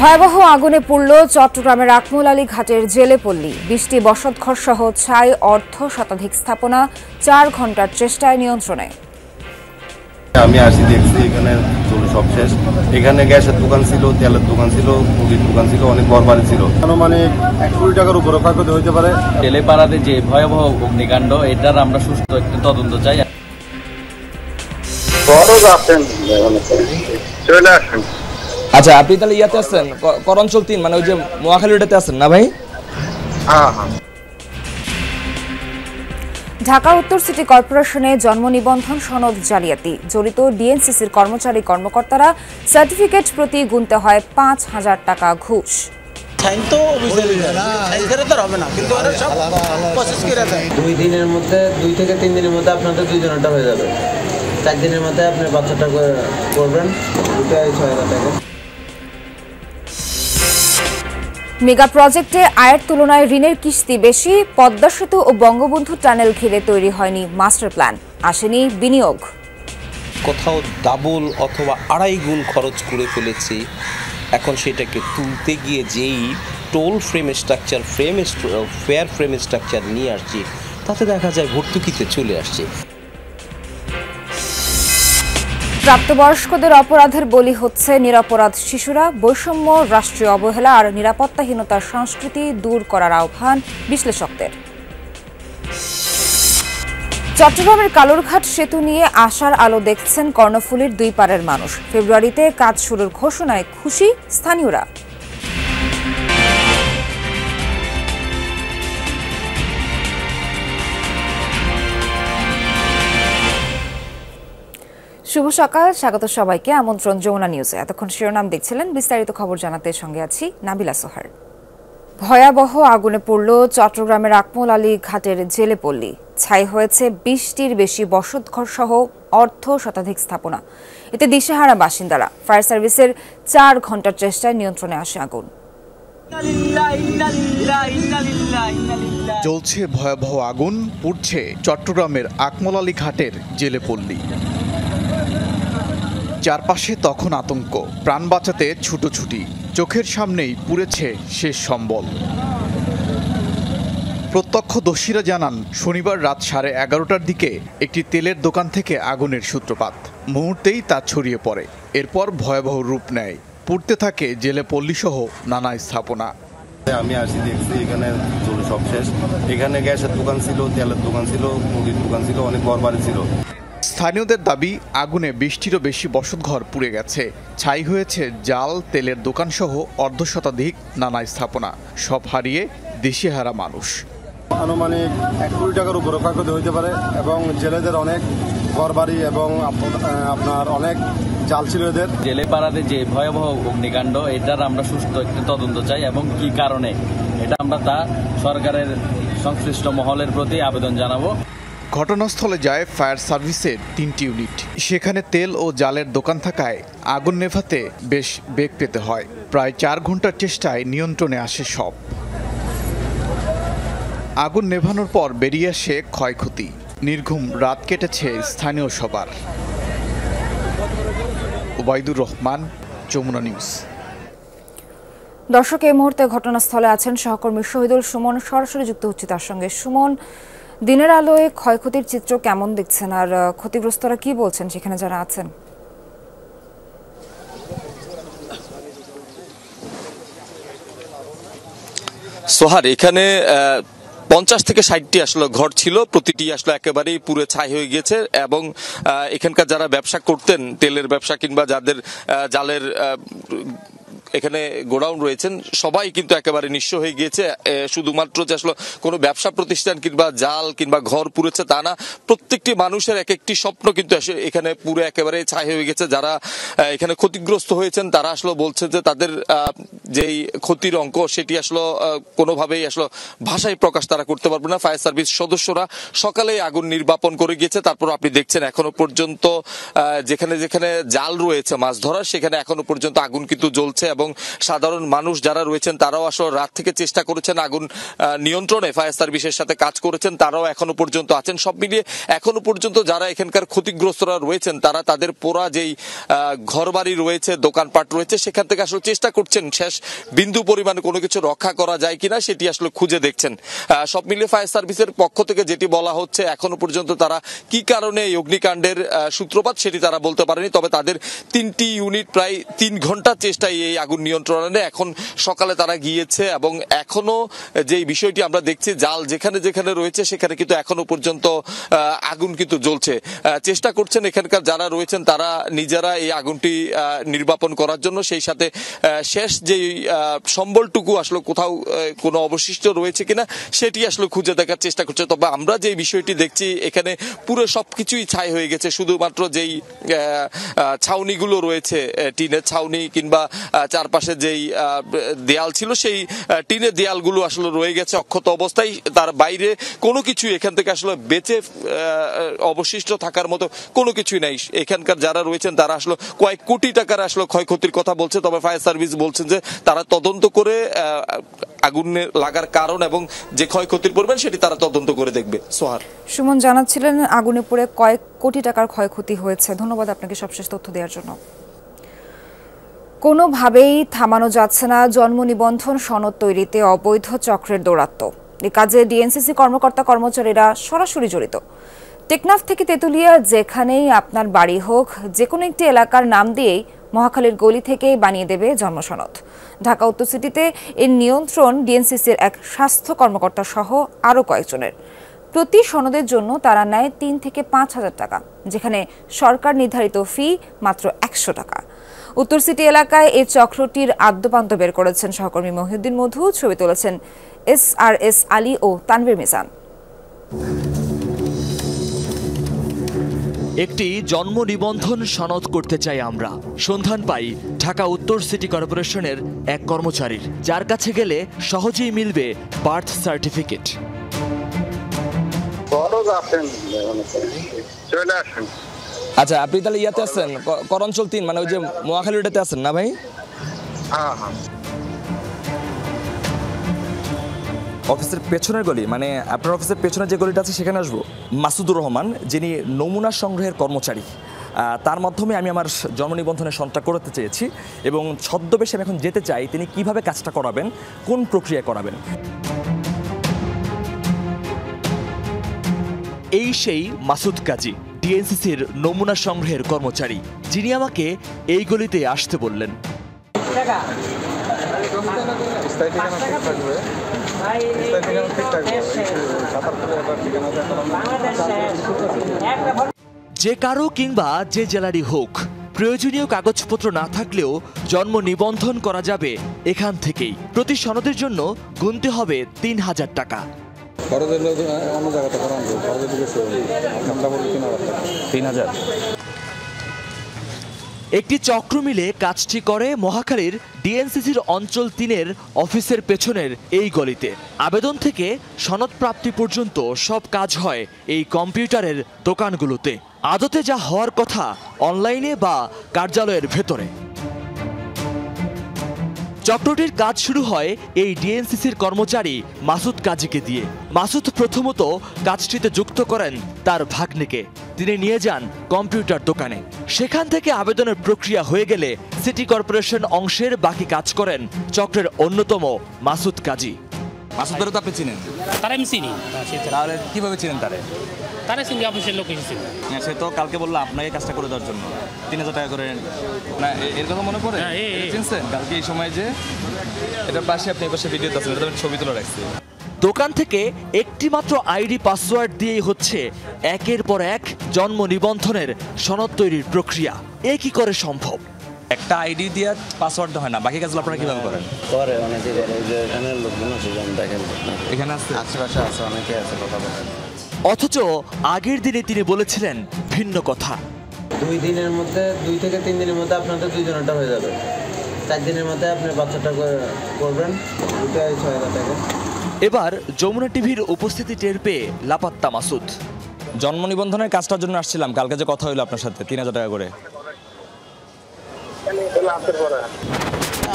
ভয়াবহ আগুনে পুড়ল চট্টগ্রামের আকমল আলী ঘাটের জেলেপল্লী। ২০টি বসতঘর সহ ছাই অর্ধশতাধিক স্থাপনা ৪ ঘন্টার চেষ্টায় নিয়ন্ত্রণে। আমি আসি দেখছি এখানে সব শেষ। এখানে গ্যাসের দোকান ছিল, তেলের দোকান ছিল, মুদির দোকান ছিল, অনেক ঘরবাড়ি ছিল। মানে ১ কোটি টাকার উপরে ক্ষয়ক্ষতি হইতে পারে। তেলেপাড়াতে যে ভয়াবহ অগ্নিকাণ্ড, এটার আমরা সুষ্ঠু একটা তদন্ত চাই। আচ্ছা, আপনি তাহলে ইয়াতে আছেন করঞ্চল ৩, মানে ওই যে মোয়াখালীটাতে আছেন না ভাই? ঢাকা উত্তর সিটি কর্পোরেশনে জন্ম নিবন্ধন সনদ জালিয়াতি, জড়িত ডিএনসিসির কর্মচারী-কর্মকর্তারা সার্টিফিকেট প্রতি গুনতে হয় ৫,০০০ টাকা ঘুষ। দুই থেকে তিন দিনের মধ্যে আপনাদের ২ জনেরটা হয়ে যাবে। ৪ দিনের মধ্যে আপনি বাচ্চাটা করবেন। মেগা প্রজেক্টে আয়ের তুলনায় ঋণের কিস্তি বেশি, পদ্মা সেতু ও বঙ্গবন্ধু টানেল ঘিরে তৈরি হয়নি মাস্টার প্ল্যান, আসেনি বিনিয়োগ। কোথাও ডাবল অথবা ২.৫ গুণ খরচ করে ফেলেছি, এখন সেটাকে তুলতে গিয়ে যেই টোল ফেয়ার ফ্রেম স্ট্রাকচার নিয়ে আসছি, তাতে দেখা যায় ভর্তুকিতে চলে আসছে। প্রাপ্তবয়স্কদের অপরাধের বলি হচ্ছে নিরপরাধ শিশুরা, বৈষম্য, রাষ্ট্রীয় অবহেলা আর নিরাপত্তাহীনতার সংস্কৃতি দূর করার আহ্বান বিশ্লেষকদের। চট্টগ্রামের কালুরঘাট সেতু নিয়ে আশার আলো দেখছেন কর্ণফুলীর ২ পাড়ের মানুষ। ফেব্রুয়ারিতে কাজ শুরুর ঘোষণায় খুশি স্থানীয়রা। শুভ সকাল, স্বাগত সবাইকে। আমন্ত্রণ যমুনা নিউজে। এতক্ষণ শিরোনাম দেখছিলেন, বিস্তারিত খবর জানাতে সঙ্গে আছি নাবিলা সোহার। ভয়াবহ আগুনে পুড়ল চট্টগ্রামের আকমল আলী ঘাটের জেলেপল্লী। ছাই হয়েছে ২০টির বেশি বসতঘর সহ অর্ধশতাধিক স্থাপনা। এতে দিশেহারা বাসিন্দারা। ফায়ার সার্ভিসের ৪ ঘন্টার চেষ্টায় নিয়ন্ত্রণে আসে আগুন। জ্বলছে ভয়াবহ আগুন, পুড়ছে চট্টগ্রামের আকমল আলী ঘাটের জেলেপল্লী। চারপাশে তখন আতঙ্ক, প্রাণ বাঁচাতে ছুটোছুটি, চোখের সামনেই পুড়েছে শেষ সম্বল। প্রত্যক্ষদর্শীরা জানান, শনিবার রাত 11:30টার দিকে একটি তেলের দোকান থেকে আগুনের সূত্রপাত। মুহূর্তেই তা ছড়িয়ে পড়ে। এরপর ভয়াবহ রূপ নেয়, পুড়তে থাকে জেলেপল্লীসহ নানা স্থাপনা। আমি আসি দেখছি এখানে সব শেষ। এখানে গ্যাসের দোকান ছিল, তেলের দোকান ছিল, মুদির দোকান ছিল, অনেক ঘরবাড়ি ছিল। স্থানীয়দের দাবি, আগুনে ২০টিরও বেশি বসতঘর পুড়ে গেছে। ছাই হয়েছে জাল, তেলের দোকানসহ অর্ধশতাধিক নানা স্থাপনা। সব হারিয়ে দিশেহারা মানুষ। আনুমানিক ১ কোটি টাকার উপরে ক্ষয়ক্ষতি হইতে পারে এবং জেলেদের অনেক ঘরবাড়ি এবং আপনার অনেক জাল ছিল এদের। জেলেপাড়াতে যে ভয়াবহ অগ্নিকাণ্ড, এটার আমরা সুষ্ঠু একটা তদন্ত চাই এবং কি কারণে, এটা আমরা তা সরকারের সংশ্লিষ্ট মহলের প্রতি আবেদন জানাবো। ঘটনাস্থলে যায় ফায়ার সার্ভিসের ৩টি ইউনিট। সেখানে তেল ও জালের দোকান থাকায় আগুন নেভাতে বেশ বেগ পেতে হয়। প্রায় ৪ ঘন্টার চেষ্টায় নিয়ন্ত্রণে আসে সব। আগুন নেভানোর পর বেরিয়ে আসে ক্ষয়ক্ষতি। নির্ঘুম রাত কেটেছে স্থানীয় সবার। ওবায়দুর রহমান, যমুনা নিউজ। দর্শক, এই মুহূর্তে ঘটনাস্থলে আছেন সহকর্মী শহীদুল সুমন, সরাসরি যুক্ত হচ্ছে তার সঙ্গে। সুমন, দিনের আলোয় ক্ষয়ক্ষতির চিত্র কেমন দেখছেন আর ক্ষতিগ্রস্তরা কি বলছেন সেখানে যারা আছেন? সোহার, এখানে ৫০ থেকে ৬০টি আসলে ঘর ছিল, প্রতিটি আসলে একেবারেই পুরো ছাই হয়ে গিয়েছে এবং এখানকার যারা ব্যবসা করতেন, তেলের ব্যবসা কিংবা যাদের জালের এখানে গোডাউন রয়েছেন, সবাই কিন্তু একেবারে নিঃস্ব হয়ে গিয়েছে। শুধুমাত্র যে আসলে কোনো ব্যবসা প্রতিষ্ঠান কিংবা জাল কিংবা ঘর পুড়েছে তা না, প্রত্যেকটি মানুষের এক একটি স্বপ্ন কিন্তু এখানে পুরো একেবারে ছাই হয়ে গেছে। যারা এখানে ক্ষতিগ্রস্ত হয়েছেন তারা আসলে বলছে যে তাদের যেই ক্ষতির অঙ্ক সেটি আসলে কোনোভাবেই আসলে ভাষায় প্রকাশ তারা করতে পারবে না। ফায়ার সার্ভিস সদস্যরা সকালে আগুন নির্বাপন করে গিয়েছে। তারপর আপনি দেখছেন এখনো পর্যন্ত যেখানে যেখানে জাল রয়েছে মাছ ধরার, সেখানে এখনো পর্যন্ত আগুন কিন্তু জ্বলছে এবং এবং সাধারণ মানুষ যারা রয়েছেন তারাও আসলে রাত থেকে চেষ্টা করেছেন আগুন নিয়ন্ত্রণে, ফায়ার সার্ভিসের সাথে কাজ করেছেন, তারাও এখনো পর্যন্ত আছেন। সব মিলিয়ে এখনো পর্যন্ত যারা এখানকার ক্ষতিগ্রস্তরা রয়েছেন তারা তাদের পোড়া যেই ঘরবাড়ি রয়েছে, দোকানপাট রয়েছে, সেখান থেকে আসলে চেষ্টা করছেন শেষ বিন্দু পরিমাণে কোনো কিছু রক্ষা করা যায় কিনা সেটি আসলে খুঁজে দেখছেন। সব মিলিয়ে ফায়ার সার্ভিসের পক্ষ থেকে যেটি বলা হচ্ছে, এখনো পর্যন্ত তারা কি কারণে এই অগ্নিকাণ্ডের সূত্রপাত সেটি তারা বলতে পারেনি। তবে তাদের 3টি ইউনিট প্রায় 3 ঘন্টা চেষ্টায় এই আগুন নিয়ন্ত্রণে এখন সকালে তারা গিয়েছে এবং এখনো যে বিষয়টি আমরা দেখছি, জাল যেখানে যেখানে রয়েছে সেখানে কিন্তু এখনো পর্যন্ত আগুন কিন্তু জ্বলছে। চেষ্টা করছেন এখানকার যারা রয়েছেন তারা নিজেরা এই আগুনটি নির্বাপন করার জন্য, সেই সাথে শেষ যে সম্বলটুকু আসলে কোথাও কোনো অবশিষ্ট রয়েছে কিনা সেটি আসলে খুঁজে দেখার চেষ্টা করছে। তবে আমরা যে বিষয়টি দেখছি এখানে পুরো সবকিছুই ছাই হয়ে গেছে, শুধুমাত্র যেই ছাউনিগুলো রয়েছে, টিনের ছাউনি কিংবা চারপাশে যেই দেয়াল ছিল সেই টিনের দেয়ালগুলো আসলে রয়ে গেছে অক্ষত অবস্থায়। তার বাইরে কোনো কিছুই এখান থেকে আসলে বেঁচে অবশিষ্ট থাকার মতো কোনো কিছুই নাই। এখানকার যারা রয়েছেন তারা আসলে কয়েক কোটি টাকার আসলে ক্ষয়ক্ষতির কথা বলছে। তবে ফায়ার সার্ভিস বলছেন যে তারা তদন্ত করে আগুন লাগার কারণ এবং যে ক্ষয়ক্ষতির পরিমাণ সেটি তারা তদন্ত করে দেখবে। সোহার, সুমন জানাচ্ছিলেন আগুনে পুড়ে কয়েক কোটি টাকার ক্ষয়ক্ষতি হয়েছে। ধন্যবাদ আপনাকে সবশেষ তথ্য দেওয়ার জন্য। কোনোভাবেই থামানো যাচ্ছে না জন্ম নিবন্ধন সনদ তৈরিতে অবৈধ চক্রের দৌরাত্ম্য। এই কাজে ডিএনসিসি কর্মকর্তা কর্মচারীরা সরাসরি জড়িত। টেকনাফ থেকে তেতুলিয়া যেখানেই আপনার বাড়ি হোক, যে কোনো একটি এলাকার নাম দিয়েই মহাখালীর গলি থেকে বানিয়ে দেবে জন্মসনদ। ঢাকা উত্তর সিটিতে এর নিয়ন্ত্রণ ডিএনসিসির এক স্বাস্থ্য কর্মকর্তা সহ আরও কয়েকজনের। প্রতি সনদের জন্য তারা নেয় 3 থেকে 5 হাজার টাকা, যেখানে সরকার নির্ধারিত ফি মাত্র 100 টাকা। উত্তর সিটি এলাকায় এই চক্রটির আদ্যপান্ত বের করেছেন সহকর্মী মহিউদ্দিন মধু। ছবি তুলেছেন SRS আলী ও তানভীর মিজান। একটি জন্ম নিবন্ধন সনদ করতে চাই আমরা। সন্ধান পাই ঢাকা উত্তর সিটি কর্পোরেশনের এক কর্মচারীর, যার কাছে গেলে সহজেই মিলবে বার্থ সার্টিফিকেট। আচ্ছা, আপনি তাহলে ইয়াতে আছেন করঞ্চল 3, মানে ওই যে মহাখালীটাতে আছেন না ভাই? অফিসের পেছনের গলি, মানে আপনার অফিসের পেছনের যে গলিটা আছে সেখানে আসবো। মাসুদুর রহমান, যিনি নমুনা সংগ্রহের কর্মচারী, তার মাধ্যমে আমি আমার জন্ম নিবন্ধনের সনদটা করতে চেয়েছি এবং ছদ্মবেশে আমি এখন যেতে চাই তিনি কিভাবে কাজটা করাবেন, কোন প্রক্রিয়া করাবেন। এই সেই মাসুদ কাজী, ডিএনসিসির নমুনা সংগ্রহের কর্মচারী, যিনি আমাকে এই গলিতে আসতে বললেন। যে কারো কিংবা যে জেলারই হোক, প্রয়োজনীয় কাগজপত্র না থাকলেও জন্ম নিবন্ধন করা যাবে এখান থেকেই। প্রতি সনদের জন্য গুনতে হবে 3000 টাকা। 3000। একটি চক্র মিলে কাজটি করে মহাখালীর ডিএনসিসির অঞ্চল 3-এর অফিসের পেছনের এই গলিতে। আবেদন থেকে সনদ প্রাপ্তি পর্যন্ত সব কাজ হয় এই কম্পিউটারের দোকানগুলোতে। আদতে যা হওয়ার কথা অনলাইনে বা কার্যালয়ের ভেতরে। চক্রটির কাজ শুরু হয় এই ডিএনসিসির কর্মচারী মাসুদ কাজীকে দিয়ে। মাসুদ প্রথমত কাজটিতে যুক্ত করেন তার ভাগ্নেকে। তিনি নিয়ে যান কম্পিউটার দোকানে। সেখান থেকে আবেদনের প্রক্রিয়া হয়ে গেলে সিটি কর্পোরেশন অংশের বাকি কাজ করেন চক্রের অন্যতম মাসুদ কাজী। মাসুদরে তো আপনি চিনেন? তারা আমি চিনি। তাহলে কিভাবে চিনেন তারে? তারা চিনি, অফিসের লোক হিসেবে। হ্যাঁ, সে তো কালকে বললো আপনাকে কাজটা করে দেওয়ার জন্য 3000 টাকা করে। না, এর কথা মনে পড়ে? চিনছেন কালকে এই সময় যে এটার পাশে আপনি পাশে ভিডিও আছে, এটা আমি ছবি তুলে রাখছি। দোকান থেকে একটি মাত্র আইডি পাসওয়ার্ড দিয়েই হচ্ছে একের পর এক জন্ম নিবন্ধনের সনদ তৈরির প্রক্রিয়া। এ কি করে সম্ভব? একটা আইডি দিয়ে পাসওয়ার্ড হয় না, বাকি কাজগুলো আপনারা কিভাবে করেন? করে অনেকে করে, যে এখানে লোকজন আছে, দেখেন এখানে আছে, আশেপাশে আছে, অনেকে আছে কথা বলেন। অথচ আগের দিনে তিনি বলেছিলেন ভিন্ন কথা। 2 দিনের মধ্যে, 2 থেকে 3 দিনের মধ্যে আপনাদের 2 জনেরটা হয়ে যাবে। 4 দিনের মধ্যে আপনি বাচ্চাটা করবেন, 6000 টাকা। এবার যমুনা টিভির উপস্থিতি টের পেয়ে লাপাত্তা মাসুদ। জন্ম নিবন্ধনের কাজটার জন্য আসছিলাম, কালকে যে কথা হইলো আপনার সাথে 3000 টাকা করে।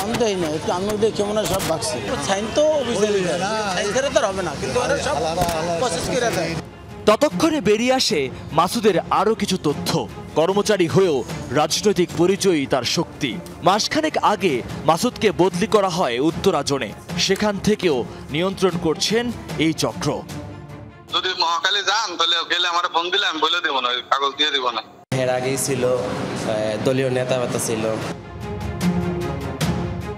আমি আমি দেখি না, একটু আমি দেখে মনে হয় সব বাকছে সাইন তো অফিসের তো হবে না, কিন্তু ওরা সব প্রসেস করে দেয়। ততক্ষণে বেরিয়ে আসে মাসুদের আরও কিছু তথ্য। কর্মচারী হয়েও রাজনৈতিক পরিচয়ই তার শক্তি। মাসখানেক আগে মাসুদকে বদলি করা হয় উত্তরা জোনে। সেখান থেকেও নিয়ন্ত্রণ করছেন এই চক্র। যদি মহাকালী যান তাহলে গেলে আমার ফোন দিলে আমি বলে দেবো না, কাগজ দিয়ে দেবো না। এর আগেই ছিল দলীয় নেতাবাতা ছিল।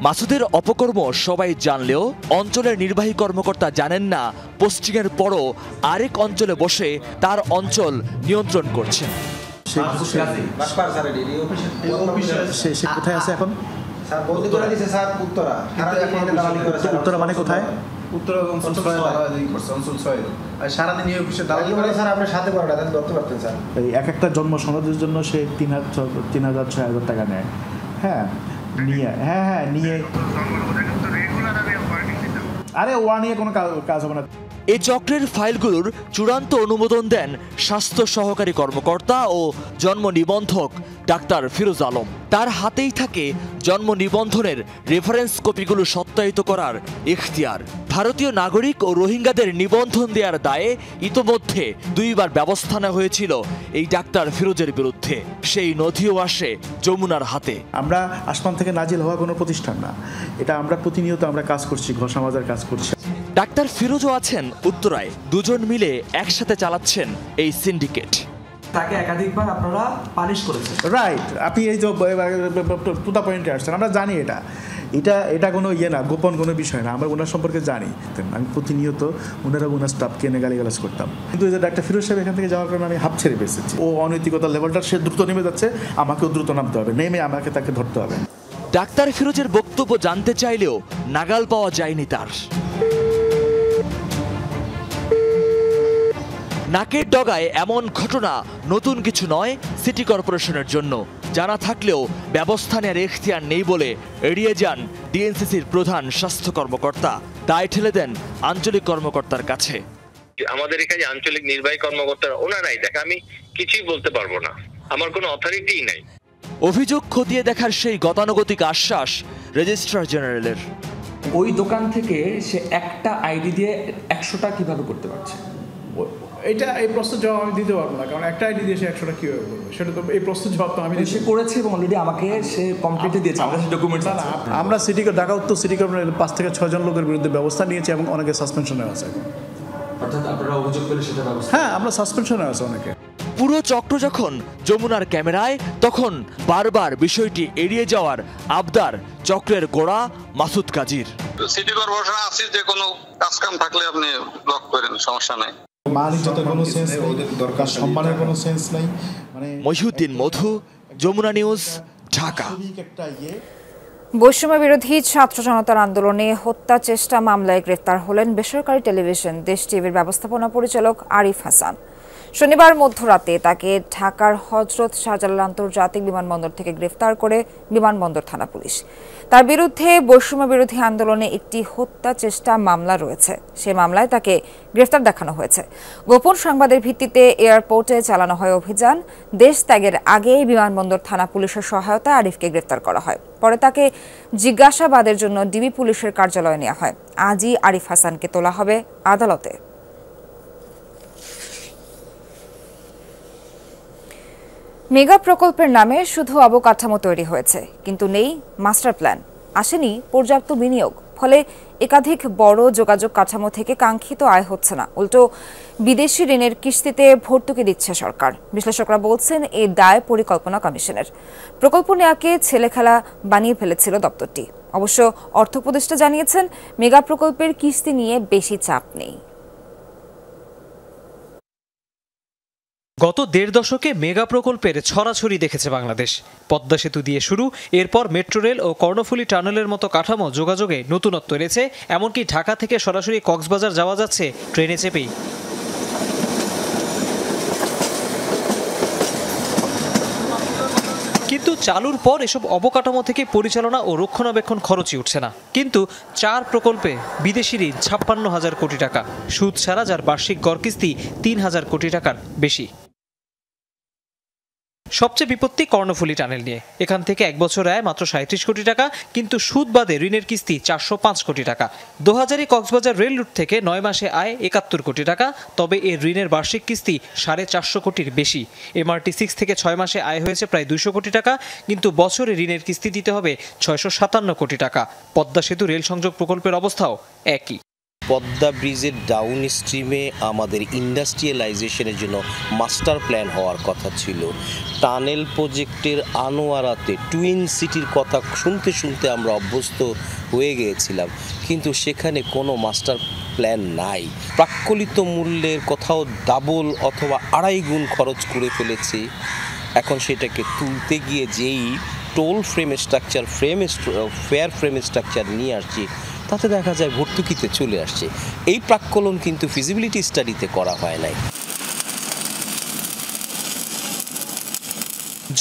মাসুদের অপকর্ম সবাই জানলেও অঞ্চলের নির্বাহী কর্মকর্তা জানেন না পোস্টিংয়ের পরও আরেক অঞ্চলে বসে তার অঞ্চল নিয়ন্ত্রণ করছেন। সে কোথায় আছে এখন? উত্তরা মানে কোথায়? এক একটা জন্ম সনদের জন্য সে 3,000-6,000 টাকা নেয়। হ্যাঁ নিয়ে আরে ওয়া নিয়ে কোনো কাজ হবে না। এই চক্রের ফাইলগুলোর চূড়ান্ত অনুমোদন দেন স্বাস্থ্য সহকারী কর্মকর্তা ও জন্ম নিবন্ধক ডাক্তার ফিরোজ আলম। তার হাতেই থাকে জন্ম নিবন্ধনের রেফারেন্স কপিগুলো সত্যায়িত করার ইখতিয়ার। ভারতীয় নাগরিক ও রোহিঙ্গাদের নিবন্ধন দেওয়ার দায়ে ইতোমধ্যে 2 বার ব্যবস্থা নেওয়া হয়েছিল এই ডাক্তার ফিরোজের বিরুদ্ধে। সেই নথিও আসে যমুনার হাতে। আমরা আসমান থেকে নাজিল হওয়া কোনো প্রতিষ্ঠান না, এটা আমরা প্রতিনিয়ত আমরা কাজ করছি, ঘোষণা বাজার কাজ করছি। ডাক্তার ফিরোজও আছেন উত্তরায়। দুজন মিলে একসাথে চালাচ্ছেন এই সিন্ডিকেট। তাকে একাধিকবার আপনারা পানিশ করেছেন। রাইট, আপনি এই যে পুতা পয়েন্টে আসছেন, আমরা জানি এটা কোনো না, গোপন কোনো বিষয় না, আমরা ওনার সম্পর্কে জানি। আমি প্রতিনিয়ত ওনার স্টাফকে এনে গালিগালাজ করতাম, কিন্তু এই যে ডাক্তার ফিরোজ সাহেব এখান থেকে যাওয়ার কারণে আমি হাফ ছেড়ে বেঁচেছি। ও অনৈতিকতার লেভেলটা সে দ্রুত নেমে যাচ্ছে, আমাকেও দ্রুত নামতে হবে, নেমে আমাকে তাকে ধরতে হবে। ডাক্তার ফিরোজের বক্তব্য জানতে চাইলেও নাগাল পাওয়া যায়নি তার। নাকের ডগায় এমন ঘটনা নতুন কিছু নয় সিটি কর্পোরেশনের জন্য। জানা থাকলেও ব্যবস্থা নেওয়ার এখতিয়ার নেই বলে এড়িয়ে যান ডিএনসিসির প্রধান স্বাস্থ্য কর্মকর্তা। দায় ঠেলে দেন আঞ্চলিক কর্মকর্তার কাছে। আমাদের এখানে আঞ্চলিক নির্বাহী কর্মকর্তারা ওনারাই দেখে, আমি কিছুই বলতে পারবো না, আমার কোনো অথরিটি নাই। অভিযোগ খতিয়ে দেখার সেই গতানুগতিক আশ্বাস রেজিস্ট্রার জেনারেলের। ওই দোকান থেকে সে একটা আইডি দিয়ে 100টা কিভাবে করতে পারছে? এই প্রশ্নের জবাব আমি দিতে পারবো না, কারণ একটা আইডি দিয়ে সে 100টা কীভাবে করবে সেটা তো, এই প্রশ্নের জবাব তো আমি সে করেছে এবং অলরেডি আমাকে সে কমপ্লিটে দিয়েছে, আমাদের ডকুমেন্টস আছে। আমরা ঢাকা উত্তর সিটি কর্পোরেশনের 5 থেকে 6 জন লোকের বিরুদ্ধে ব্যবস্থা নিয়েছি এবং অনেকে সাসপেনশনে আছে। অর্থাৎ আপনারা অভিযোগ পেলে সেটা ব্যবস্থা? হ্যাঁ, আমরা সাসপেনশনে আছে অনেকে। পুরো চক্র যখন যমুনার ক্যামেরায়, তখন বারবার বিষয়টি এড়িয়ে যাওয়ার আবদার চক্রের গোড়া মাসুদ কাজীর। সিটি কর্পোরেশন আছে, যে কোনো কাজকাম থাকলে আপনি ব্লক করেন, সমস্যা নাই। মানবতার কোনো সেন্স নেই, ওদের দরকার সম্মানের কোনো সেন্স নেই। মহিউদ্দিন মধু, যমুনা নিউজ, ঢাকা। বৈষম্য বিরোধী ছাত্র জনতার আন্দোলনে হত্যা চেষ্টা মামলায় গ্রেফতার হলেন বেসরকারি টেলিভিশন দেশ টিভির ব্যবস্থাপনা পরিচালক আরিফ হাসান। শনিবার মধ্যরাতে তাকে ঢাকার হযরত শাহজালাল আন্তর্জাতিক বিমানবন্দর থেকে গ্রেফতার করে বিমানবন্দর থানা পুলিশ। তার বিরুদ্ধে বৈষম্য বিরোধী আন্দোলনে একটি হত্যা চেষ্টা মামলা রয়েছে। সেই মামলায় তাকে গ্রেফতার দেখানো হয়েছে। গোপন সংবাদের ভিত্তিতে এয়ারপোর্টে চালানো হয় অভিযান। দেশ ত্যাগের আগেই বিমানবন্দর থানা পুলিশের সহায়তায় আরিফকে গ্রেফতার করা হয়। পরে তাকে জিজ্ঞাসাবাদের জন্য ডিবি পুলিশের কার্যালয়ে নেওয়া হয়। আজই আরিফ হাসানকে তোলা হবে আদালতে। মেগা প্রকল্পের নামে শুধু অবকাঠামো তৈরি হয়েছে, কিন্তু নেই মাস্টার প্ল্যান, আসেনি পর্যাপ্ত বিনিয়োগ। ফলে একাধিক বড় যোগাযোগ কাঠামো থেকে কাঙ্ক্ষিত আয় হচ্ছে না, উল্টো বিদেশি ঋণের কিস্তিতে ভর্তুকি দিচ্ছে সরকার। বিশ্লেষকরা বলছেন এই দায় পরিকল্পনা কমিশনের। প্রকল্প নেয়াকে ছেলেখেলা বানিয়ে ফেলেছিল দপ্তরটি। অবশ্য অর্থ উপদেষ্টা জানিয়েছেন মেগা প্রকল্পের কিস্তি নিয়ে বেশি চাপ নেই। গত 1.5 দশকে মেগা প্রকল্পের ছড়াছড়ি দেখেছে বাংলাদেশ। পদ্মা সেতু দিয়ে শুরু, এরপর মেট্রো রেল ও কর্ণফুলী টানেলের মতো কাঠামো যোগাযোগে নতুনত্ব এনেছে। এমনকি ঢাকা থেকে সরাসরি কক্সবাজার যাওয়া যাচ্ছে ট্রেনে চেপেই। কিন্তু চালুর পর এসব অবকাঠামো থেকে পরিচালনা ও রক্ষণাবেক্ষণ খরচই উঠছে না। কিন্তু 4 প্রকল্পে বিদেশি ঋণ 56,000 কোটি টাকা, সুদ ছাড়া যার বার্ষিক গড় কিস্তি 3,000 কোটি টাকার বেশি। সবচেয়ে বিপত্তি কর্ণফুলী টানেল নিয়ে। এখান থেকে 1 বছর আয় মাত্র 37 কোটি টাকা, কিন্তু সুদ বাদে ঋণের কিস্তি 405 কোটি টাকা। দোহাজারী কক্সবাজার রেল রুট থেকে 9 মাসে আয় 71 কোটি টাকা, তবে এর ঋণের বার্ষিক কিস্তি 450 কোটির বেশি। MRT 6 থেকে 6 মাসে আয় হয়েছে প্রায় 200 কোটি টাকা, কিন্তু বছরে ঋণের কিস্তি দিতে হবে 657 কোটি টাকা। পদ্মা সেতু রেল সংযোগ প্রকল্পের অবস্থাও একই। পদ্মা ব্রিজের ডাউন স্ট্রিমে আমাদের ইন্ডাস্ট্রিয়ালাইজেশনের জন্য মাস্টার প্ল্যান হওয়ার কথা ছিল। টানেল প্রজেক্টের আনোয়ারাতে টুইন সিটির কথা শুনতে শুনতে আমরা অভ্যস্ত হয়ে গিয়েছিলাম, কিন্তু সেখানে কোনো মাস্টার প্ল্যান নাই। প্রাক্কলিত মূল্যের কোথাও ডাবল অথবা 2.5 গুণ খরচ করে ফেলেছি। এখন সেটাকে তুলতে গিয়ে যেই টোল ফেয়ার ফ্রেম স্ট্রাকচার নিয়ে আসছি, তাতে দেখা যায় ভর্তুকিতে চলে আসছে। এই প্রাক্কলন কিন্তু ফিজিবিলিটি স্টাডিতে করা হয় নাই।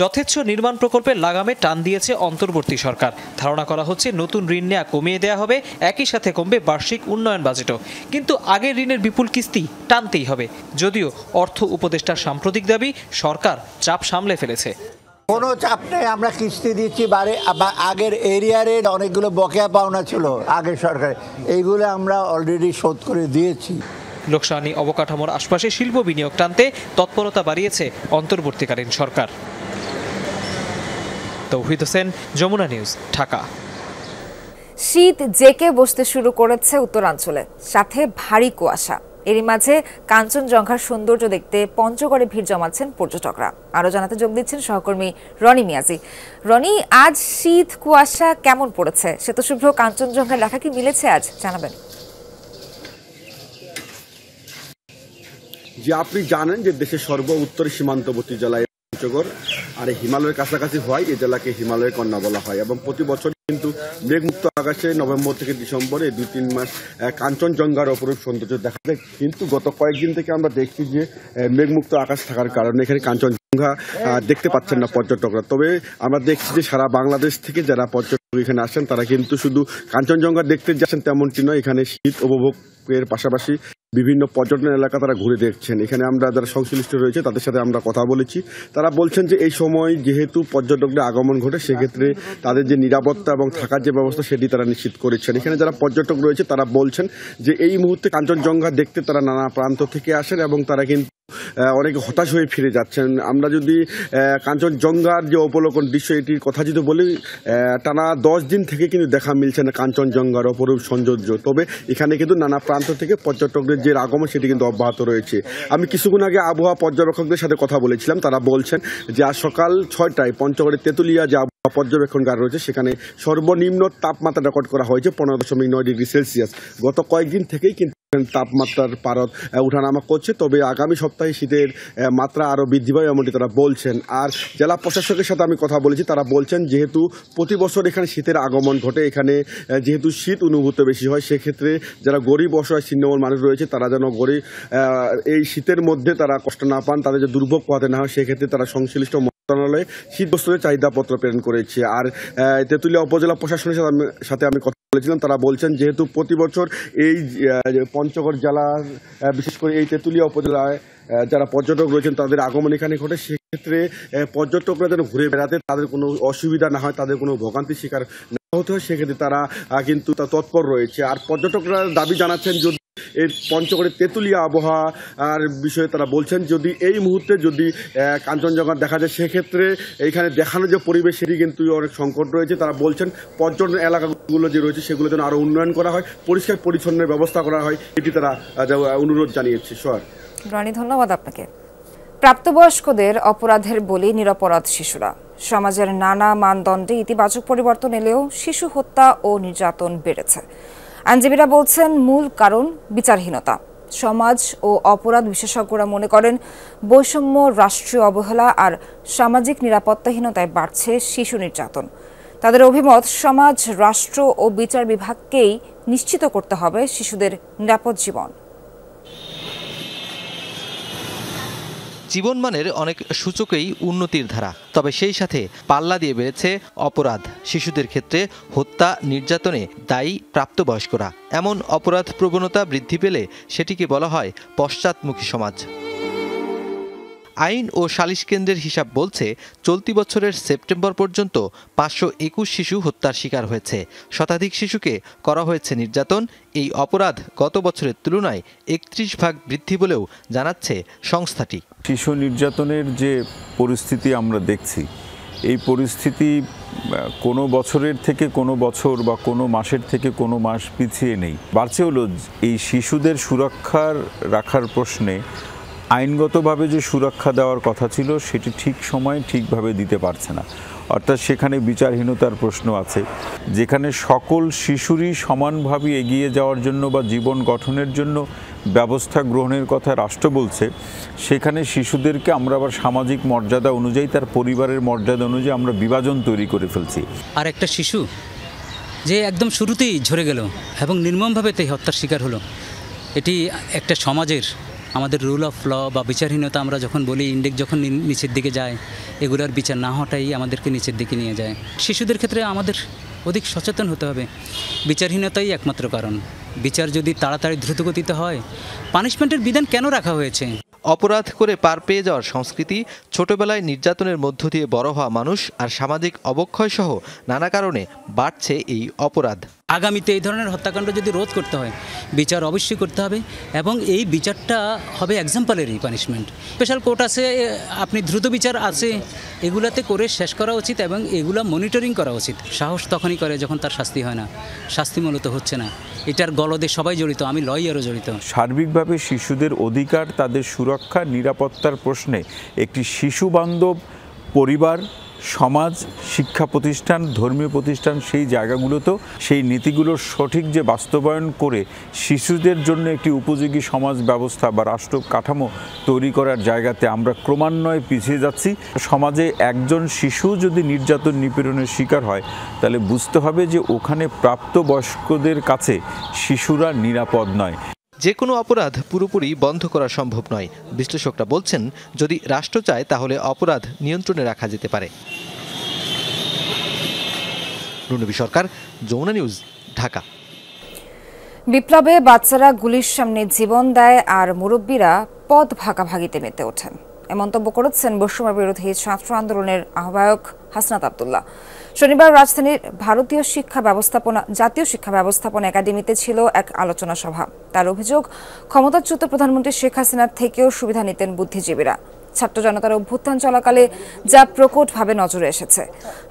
যথেচ্ছ নির্মাণ প্রকল্পের লাগামে টান দিয়েছে অন্তর্বর্তী সরকার। ধারণা করা হচ্ছে নতুন ঋণ নেওয়া কমিয়ে দেওয়া হবে, একই সাথে কমবে বার্ষিক উন্নয়ন বাজেটও। কিন্তু আগের ঋণের বিপুল কিস্তি টানতেই হবে। যদিও অর্থ উপদেষ্টার সাম্প্রতিক দাবি, সরকার চাপ সামলে ফেলেছে। কোনো চাপ নেই, আমরা কিস্তি দিচ্ছি। আগের এরিয়ারে অনেকগুলো বকেয়া পাওনা ছিল আগের সরকারে, এইগুলো আমরা অলরেডি শোধ করে দিয়েছি। লোকসানি অবকাঠামোর আশপাশে শিল্প বিনিয়োগ টানতে তৎপরতা বাড়িয়েছে অন্তর্বর্তীকালীন সরকার। তৌহিদ হোসেন, যমুনা নিউজ, ঢাকা। শীত জেকে বসতে শুরু করেছে উত্তরাঞ্চলে, সাথে ভারী কুয়াশা। এরই মাঝে কাঞ্চনজঙ্ঘার সৌন্দর্য দেখতে পঞ্চগড়ে ভিড় জমাচ্ছেন পর্যটকরা। আরো জানাতে যোগ দিচ্ছেন সহকর্মী রনি মিয়াজি। রনি, আজ শীত কুয়াশা কেমন পড়েছে? শ্বেতশুভ্র কাঞ্চনজঙ্ঘার লেখা কি মিলেছে আজ, জানাবেন? যে আপনি জানেন যে দেশের সর্ব উত্তর সীমান্তবর্তী জেলায় পঞ্চগড়, আর হিমালয়ের কাছাকাছি হয় এই জেলাকে হিমালয়ের কন্যা বলা হয়। এবং প্রতি বছর কিন্তু মেঘমুক্ত আকাশে নভেম্বর থেকে ডিসেম্বর এই 2-3 মাস কাঞ্চনজঙ্ঘার অপরূপ সৌন্দর্য দেখা যায়। কিন্তু গত কয়েকদিন থেকে আমরা দেখছি যে মেঘমুক্ত আকাশ থাকার কারণে এখানে কাঞ্চনজঙ্ঘা দেখতে পাচ্ছেন না পর্যটকরা। তবে আমরা দেখছি যে সারা বাংলাদেশ থেকে যারা পর্যটক এখানে আসেন তারা কিন্তু শুধু কাঞ্চনজঙ্ঘা দেখতে যাচ্ছেন তেমনটি নয়, এখানে শীত উপভোগের পাশাপাশি বিভিন্ন পর্যটন এলাকা তারা ঘুরে দেখছেন। এখানে আমরা যারা সংশ্লিষ্ট রয়েছে তাদের সাথে আমরা কথা বলেছি। তারা বলছেন যে এই সময় যেহেতু পর্যটকদের আগমন ঘটে, সেক্ষেত্রে তাদের যে নিরাপত্তা এবং থাকার যে ব্যবস্থা সেটি তারা নিশ্চিত করেছেন। এখানে যারা পর্যটক রয়েছে তারা বলছেন যে এই মুহূর্তে কাঞ্চনজঙ্ঘা দেখতে তারা নানা প্রান্ত থেকে আসেন এবং তারা কিন্তু অনেকে হতাশ হয়ে ফিরে যাচ্ছেন। আমরা যদি কাঞ্চনজঙ্ঘার যে অবলোকন দৃশ্য এটির কথা যদি বলি, টানা 10 দিন থেকে কিন্তু দেখা মিলছে না কাঞ্চনজঙ্ঘার অপরূপ সৌন্দর্য। তবে এখানে কিন্তু নানা প্রান্ত থেকে পর্যটকদের যে আগমন সেটি কিন্তু অব্যাহত রয়েছে। আমি কিছুক্ষণ আগে আবহাওয়া পর্যবেক্ষকদের সাথে কথা বলেছিলাম, তারা বলছেন যে আজ সকাল 6টায় পঞ্চগড়ের তেঁতুলিয়া যে আবহাওয়া পর্যবেক্ষণগার রয়েছে সেখানে সর্বনিম্ন তাপমাত্রা রেকর্ড করা হয়েছে 15.9 ডিগ্রি সেলসিয়াস। গত কয়েকদিন থেকেই কিন্তু তাপমাত্রার পারদ উঠানামা করছে, তবে আগামী সপ্তাহে শীতের মাত্রা আরও বৃদ্ধি পাবে এমনটি তারা বলছেন। আর জেলা প্রশাসকের সাথে আমি কথা বলেছি, তারা বলছেন যেহেতু প্রতি বছর এখানে শীতের আগমন ঘটে, এখানে যেহেতু শীত অনুভূত বেশি হয়, সেক্ষেত্রে যারা গরিব অসহায় ছিন্নমূল মানুষ রয়েছে তারা যেন এই শীতের মধ্যে তারা কষ্ট না পান, তাদের যে দুর্ভোগ পোহাতে না হয়, সেক্ষেত্রে তারা সংশ্লিষ্ট মন্ত্রণালয়ে শীতবস্ত্রের চাহিদাপত্র প্রেরণ করেছে। আর তেঁতুলিয়া উপজেলা প্রশাসনের সাথে আমি কথা বলেছিলাম, তারা বলছেন যেহেতু প্রতি বছর এই পঞ্চগড় জেলার বিশেষ করে এই তেঁতুলিয়া উপজেলায় যারা পর্যটক রয়েছেন তাদের আগমন এখানে ঘটে, সেক্ষেত্রে পর্যটকরা যেন ঘুরে বেড়াতে তাদের কোনো অসুবিধা না হয়, তাদের কোনো ভোগান্তির শিকার না হতে হয়, সেক্ষেত্রে তারা কিন্তু তৎপর রয়েছে। আর পর্যটকরা দাবি জানাচ্ছেন যদি এই পঞ্চগড়ের তেঁতুলিয়া আবহাওয়ার বিষয়ে তারা বলছেন যদি এই মুহূর্তে যদি কাঞ্চনজঙ্ঘা দেখা যায়, সেক্ষেত্রে এইখানে দেখানো যে পরিবেশ সেটি কিন্তু অনেক সংকট রয়েছে। তারা বলছেন পর্যটন এলাকাগুলো যে রয়েছে সেগুলো যেন আরও উন্নয়ন করা হয়, পরিষ্কার পরিচ্ছন্নের ব্যবস্থা করা হয়, এটি তারা অনুরোধ জানিয়েছে। রানী, ধন্যবাদ আপনাকে। প্রাপ্তবয়স্কদের অপরাধের বলি নিরপরাধ শিশুরা। সমাজের নানা মানদণ্ডে ইতিবাচক পরিবর্তন এলেও শিশু হত্যা ও নির্যাতন বেড়েছে। আইনজীবীরা বলছেন মূল কারণ বিচারহীনতা। সমাজ ও অপরাধ বিশেষজ্ঞরা মনে করেন বৈষম্য, রাষ্ট্রীয় অবহেলা আর সামাজিক নিরাপত্তাহীনতায় বাড়ছে শিশু নির্যাতন। তাদের অভিমত, সমাজ, রাষ্ট্র ও বিচার বিভাগকেই নিশ্চিত করতে হবে শিশুদের নিরাপদ জীবন। জীবনমানের অনেক সূচকেই উন্নতির ধারা, তবে সেই সাথে পাল্লা দিয়ে বেড়েছে অপরাধ। শিশুদের ক্ষেত্রে হত্যা, নির্যাতনে দায়ী প্রাপ্তবয়স্করা। এমন অপরাধ প্রবণতা বৃদ্ধি পেলে সেটিকে বলা হয় পশ্চাৎমুখী সমাজ। আইন ও সালিশ কেন্দ্রের হিসাব বলছে চলতি বছরের সেপ্টেম্বর পর্যন্ত 521 শিশু হত্যার শিকার হয়েছে। শতাধিক শিশুকে করা হয়েছে নির্যাতন। এই অপরাধ গত বছরের তুলনায় 31% বৃদ্ধি বলেও জানাচ্ছে সংস্থাটি। শিশু নির্যাতনের যে পরিস্থিতি আমরা দেখছি, এই পরিস্থিতি কোনো বছরের থেকে কোনো বছর বা কোনো মাসের থেকে কোনো মাস পিছিয়ে নেই। বাড়ছে হলো এই শিশুদের সুরক্ষার রাখার প্রশ্নে আইনগতভাবে যে সুরক্ষা দেওয়ার কথা ছিল সেটি ঠিক সময়ে ঠিকভাবে দিতে পারছে না। অর্থাৎ সেখানে বিচারহীনতার প্রশ্ন আছে। যেখানে সকল শিশুরই সমানভাবে এগিয়ে যাওয়ার জন্য বা জীবন গঠনের জন্য ব্যবস্থা গ্রহণের কথা রাষ্ট্র বলছে, সেখানে শিশুদেরকে আমরা আবার সামাজিক মর্যাদা অনুযায়ী, তার পরিবারের মর্যাদা অনুযায়ী আমরা বিভাজন তৈরি করে ফেলছি। আর একটা শিশু যে একদম শুরুতেই ঝরে গেল এবং নির্মমভাবে তাই হত্যার শিকার হলো, এটি একটা সমাজের আমাদের রুল অফ ল বা বিচারহীনতা আমরা যখন বলি, ইন্ডেক্স যখন নিচের দিকে যায়, এগুলোর বিচার না হওয়াটাই আমাদেরকে নিচের দিকে নিয়ে যায়। শিশুদের ক্ষেত্রে আমাদের অধিক সচেতন হতে হবে। বিচারহীনতাই একমাত্র কারণ। বিচার যদি তাড়াতাড়ি দ্রুতগতিতে হয়, পানিশমেন্টের বিধান কেন রাখা হয়েছে? অপরাধ করে পার পেয়ে যাওয়ার সংস্কৃতি, ছোটবেলায় নির্যাতনের মধ্য দিয়ে বড় হওয়া মানুষ আর সামাজিক অবক্ষয় সহ নানা কারণে বাড়ছে এই অপরাধ। আগামীতে এই ধরনের হত্যাকাণ্ড যদি রোধ করতে হয়, বিচার অবশ্যই করতে হবে এবং এই বিচারটা হবে এক্সাম্পলারি পানিশমেন্ট। স্পেশাল কোর্ট আছে, আপনি দ্রুত বিচার আছে, এগুলাতে করে শেষ করা উচিত এবং এগুলা মনিটরিং করা উচিত। সাহস তখনই করে যখন তার শাস্তি হয় না, শাস্তি মূলত হচ্ছে না। এটার গলদে সবাই জড়িত, আমি লয়ারও জড়িত। সার্বিকভাবে শিশুদের অধিকার, তাদের সুরক্ষা, নিরাপত্তার প্রশ্নে একটি শিশু বান্ধব পরিবার, সমাজ, শিক্ষা প্রতিষ্ঠান, ধর্মীয় প্রতিষ্ঠান, সেই জায়গাগুলোতেও সেই নীতিগুলোর সঠিক যে বাস্তবায়ন করে শিশুদের জন্য একটি উপযোগী সমাজ ব্যবস্থা বা রাষ্ট্র কাঠামো তৈরি করার জায়গাতে আমরা ক্রমান্বয়ে পিছিয়ে যাচ্ছি। সমাজে একজন শিশু যদি নির্যাতন নিপীড়নের শিকার হয়, তাহলে বুঝতে হবে যে ওখানে প্রাপ্তবয়স্কদের কাছে শিশুরা নিরাপদ নয়। যে কোনো অপরাধ পুরোপুরি বন্ধ করা সম্ভব নয়। বিশ্লেষকরা বলছেন, যদি রাষ্ট্র চায় তাহলে অপরাধ নিয়ন্ত্রণে রাখা যেতে পারে। রুনবী সরকার, যমুনা নিউজ, ঢাকা। বিপ্লবে বাচ্চারা গুলির সামনে জীবন দেয় আর মুরব্বীরা পদ ভাগাভাগিতে মেতে ওঠেন, এ মন্তব্য করেছেন বৈষম্য বিরোধী ছাত্র আন্দোলনের আহ্বায়ক হাসনাত আব্দুল্লাহ। শনিবার রাজধানীর জাতীয় শিক্ষা ব্যবস্থাপনা একাডেমিতে ছিল এক আলোচনা সভা। তার অভিযোগ, ক্ষমতাচ্যুত প্রধানমন্ত্রী শেখ হাসিনার থেকেও সুবিধা নিতেন বুদ্ধিজীবীরা। ছাত্র জনতার অভ্যুত্থান চলাকালে যা প্রকটভাবে নজরে এসেছে।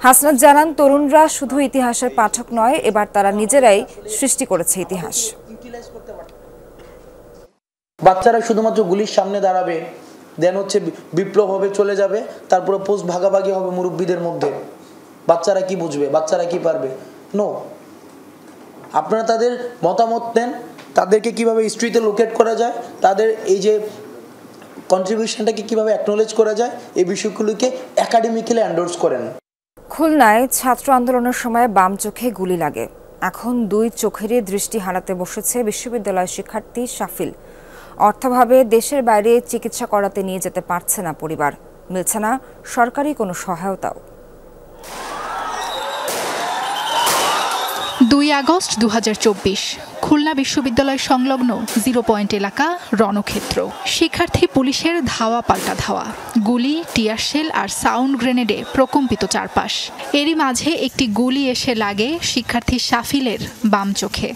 হাসনাত জানান, তরুণরা শুধু ইতিহাসের পাঠক নয়, এবার তারা নিজেরাই সৃষ্টি করেছে ইতিহাস। বাচ্চারা শুধুমাত্র গুলির সামনে দাঁড়াবে, দেন হচ্ছে বিপ্লব হবে, চলে যাবে, তারপরে পোস্ট ভাগাভাগি হবে মুরব্বীদের মধ্যে। বাচ্চারা কি বুঝবে, বাচ্চারা কি পারবে? নো, আপনারা তাদের মতামত নেন, তাদেরকে কিভাবে হিস্ট্রিতে লোকেট করা যায়, তাদের এই যে কন্ট্রিবিউশনটাকে কিভাবে অ্যাকনোলেজ করা যায়, এই বিষয়গুলোকে একাডেমিক্যালি এন্ডোর্স করেন। খুলনায় ছাত্র আন্দোলনের সময় বাম চোখে গুলি লাগে। এখন দুই চোখেরই দৃষ্টি হারাতে বসেছে বিশ্ববিদ্যালয়ের শিক্ষার্থী শাফিল। অর্থাভাবে দেশের বাইরে চিকিৎসা করাতে নিয়ে যেতে পারছে না পরিবার, মিলছে না সরকারি কোনো সহায়তাও। 2 আগস্ট 2024, খুলনা বিশ্ববিদ্যালয় সংলগ্ন 0 পয়েন্ট এলাকা রণক্ষেত্র। শিক্ষার্থী পুলিশের ধাওয়া পাল্টা ধাওয়া, গুলি, টিয়ারশেল আর সাউন্ড গ্রেনেডে প্রকম্পিত চারপাশ। এরই মাঝে একটি গুলি এসে লাগে শিক্ষার্থী শাফিলের বাম চোখে।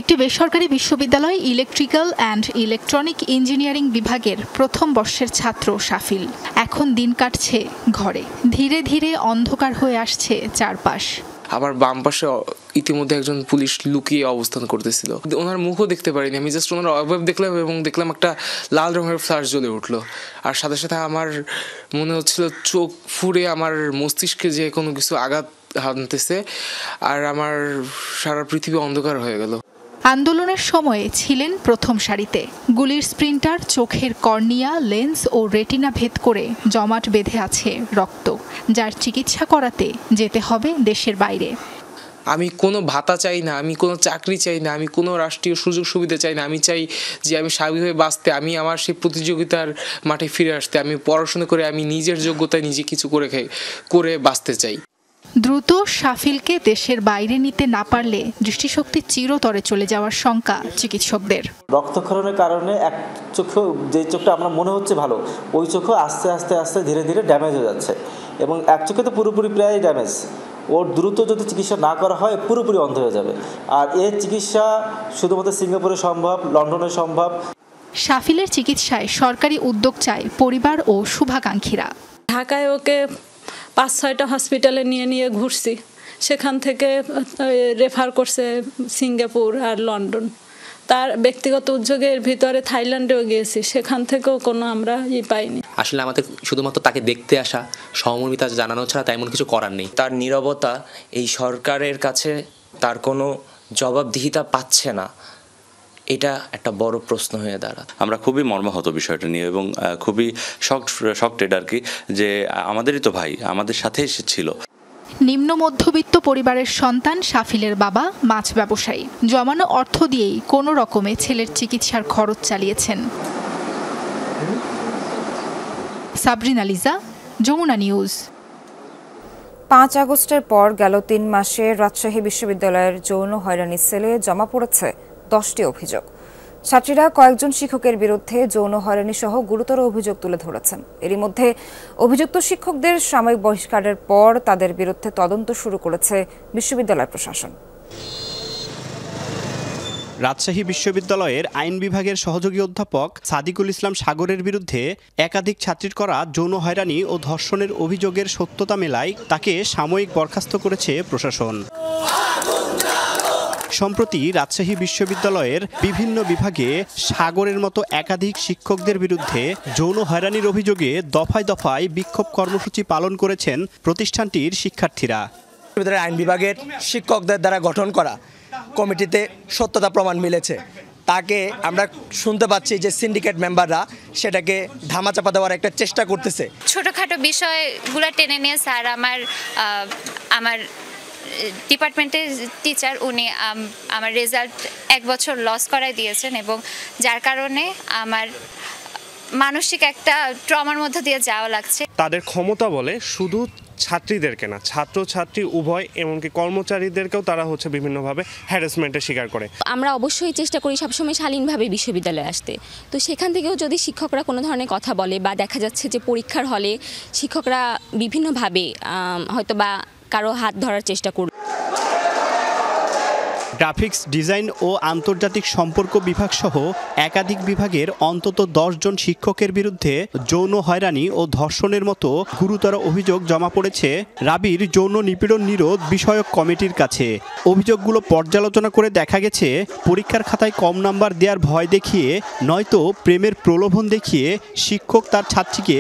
একটি বেসরকারি বিশ্ববিদ্যালয় ইলেকট্রিক্যাল অ্যান্ড ইলেকট্রনিক ইঞ্জিনিয়ারিং বিভাগের প্রথম বর্ষের ছাত্র শাফিল। এখন দিন কাটছে ঘরে, ধীরে ধীরে অন্ধকার হয়ে আসছে চারপাশ। আমার বাম পাশে ইতিমধ্যে একজন পুলিশ লুকিয়ে অবস্থান করতেছিল। ওনার মুখও দেখতে পারিনি, আমি জাস্ট ওনার অবয়ব দেখলাম এবং দেখলাম একটা লাল রঙের ফ্ল্যাশ জ্বলে উঠলো। আর সাথে সাথে আমার মনে হচ্ছিল চোখ ফুড়ে আমার মস্তিষ্কে যে কোনো কিছু আঘাত হানতেছে, আর আমার সারা পৃথিবী অন্ধকার হয়ে গেল। আন্দোলনের সময়ে ছিলেন প্রথম সারিতে। গুলির স্প্রিন্টার চোখের কর্নিয়া, লেন্স ও রেটিনা ভেদ করে জমাট বেঁধে আছে রক্ত, যার চিকিৎসা করাতে যেতে হবে দেশের বাইরে। আমি কোনো ভাতা চাই না, আমি কোনো চাকরি চাই না, আমি কোনো রাষ্ট্রীয় সুযোগ সুবিধা চাই না। আমি চাই যে আমি স্বাভাবিকভাবে বাঁচতে, আমি আমার সেই প্রতিযোগিতার মাঠে ফিরে আসতে, আমি পড়াশোনা করে আমি নিজের যোগ্যতায় নিজে কিছু করে বাঁচতে চাই। দ্রুত শাফিলকে দেশের বাইরে নিতে না পারলে দৃষ্টিশক্তি চিরতরে চলে যাওয়ার শঙ্কা চিকিৎসকদের। রক্তক্ষরণের কারণে এক চোখে যে চোখটা আমরা মনে হচ্ছে ভালো, ওই চোখও আস্তে আস্তে আস্তে ধীরে ধীরে ড্যামেজ হয়ে যাচ্ছে এবং এক চোখে তো পুরোপুরি প্রায় ড্যামেজ। ওর দ্রুত যদি চিকিৎসা না করা হয় পুরোপুরি অন্ধ হয়ে যাবে। আর এর চিকিৎসা শুধুমাত্র সিঙ্গাপুরে সম্ভব, লন্ডনে সম্ভব। শাফিলের চিকিৎসায় সরকারি উদ্যোগ চায় পরিবার ও শুভাকাঙ্ক্ষীরা। ঢাকায় ওকে 5-6টা হসপিটালে নিয়ে ঘুরছি, সেখান থেকে রেফার করছে সিঙ্গাপুর আর লন্ডন। তার ব্যক্তিগত উদ্যোগের ভিতরে থাইল্যান্ডেও গিয়েছি, সেখান থেকেও কোনো আমরা পাইনি। আসলে আমাদের শুধুমাত্র তাকে দেখতে আসা, সহমর্মিতা জানানো ছাড়া তেমন কিছু করার নেই। তার নীরবতা এই সরকারের কাছে তার কোনো জবাবদিহিতা পাচ্ছে না, এটা একটা বড় প্রশ্ন হয়ে দাঁড়ায়। আমরা খুবই মর্মাহত বিষয়টা নিয়ে এবং খুবই শকটেড আর কি, যে আমাদেরই তো ভাই, আমাদের সাথে এসেছিল। নিম্ন মধ্যবিত্ত পরিবারের সন্তান শাফিলের বাবা মাছ ব্যবসায়ী। জমানো অর্থ দিয়েই কোনো রকমে ছেলের চিকিৎসার খরচ চালিয়েছেন। সাবরিনা লিজা, যমুনা নিউজ। 5 আগস্টের পর গেল 3 মাসে রাজশাহী বিশ্ববিদ্যালয়ের যৌন হয়রানি সেলে জমা পড়েছে 10টি অভিযোগ। ছাত্রীরা কয়েকজন শিক্ষকের বিরুদ্ধে যৌন হয়রানি সহ গুরুতর অভিযোগ তুলে ধরেছেন। এরই মধ্যে অভিযুক্ত শিক্ষকদের সাময়িক বহিষ্কারের পর তাদের বিরুদ্ধে তদন্ত শুরু করেছে বিশ্ববিদ্যালয় প্রশাসন। রাজশাহী বিশ্ববিদ্যালয়ের আইন বিভাগের সহযোগী অধ্যাপক সাদিকুল ইসলাম সাগরের বিরুদ্ধে একাধিক ছাত্রীর করা যৌন হয়রানি ও ধর্ষণের অভিযোগের সত্যতা মেলায় তাকে সাময়িক বরখাস্ত করেছে প্রশাসন। সম্প্রতি রাজশাহী বিশ্ববিদ্যালয়ের বিভিন্ন বিভাগে সাগরের মতো একাধিক শিক্ষকদের বিরুদ্ধে যৌন হয়রানির অভিযোগে দফায় দফায় বিক্ষোভ কর্মসূচি পালন করেছেন প্রতিষ্ঠানটির শিক্ষার্থীরা। আইন বিভাগের শিক্ষকদের দ্বারা গঠন করা কমিটিতে সত্যতা প্রমাণ মিলেছে। তাকে আমরা শুনতে পাচ্ছি যে সিন্ডিকেট মেম্বাররা সেটাকে ধামাচাপা দেওয়ার একটা চেষ্টা করতেছে। ছোটখাটো বিষয়গুলো টেনে নিয়ে স্যার আমার ডিপার্টমেন্টের টিচার, উনি আমার রেজাল্ট 1 বছর লস করায় দিয়েছেন এবং যার কারণে আমার মানসিক একটা ট্রমার মধ্যে দিয়ে যাওয়া লাগছে। তাদের ক্ষমতা বলে শুধু ছাত্রীদেরকে না, ছাত্রছাত্রী উভয় এমনকি কর্মচারীদেরকেও তারা বিভিন্নভাবে হ্যারাসমেন্টের শিকার করে। আমরা অবশ্যই চেষ্টা করি সবসময় শালীনভাবে বিশ্ববিদ্যালয়ে আসতে, তো সেখান থেকেও যদি শিক্ষকরা কোনো ধরনের কথা বলে বা দেখা যাচ্ছে যে পরীক্ষার হলে শিক্ষকরা বিভিন্নভাবে হয়তো বা কারো হাত ধরার চেষ্টা করবে। গ্রাফিক্স ডিজাইন ও আন্তর্জাতিক সম্পর্ক বিভাগ সহ একাধিক বিভাগের অন্তত 10 জন শিক্ষকের বিরুদ্ধে যৌন হয়রানি ও ধর্ষণের মতো গুরুতর অভিযোগ জমা পড়েছে রাবির যৌন নিপীড়ন নিরোধ বিষয়ক কমিটির কাছে। অভিযোগগুলো পর্যালোচনা করে দেখা গেছে পরীক্ষার খাতায় কম নাম্বার দেওয়ার ভয় দেখিয়ে নয়তো প্রেমের প্রলোভন দেখিয়ে শিক্ষক তার ছাত্রীকে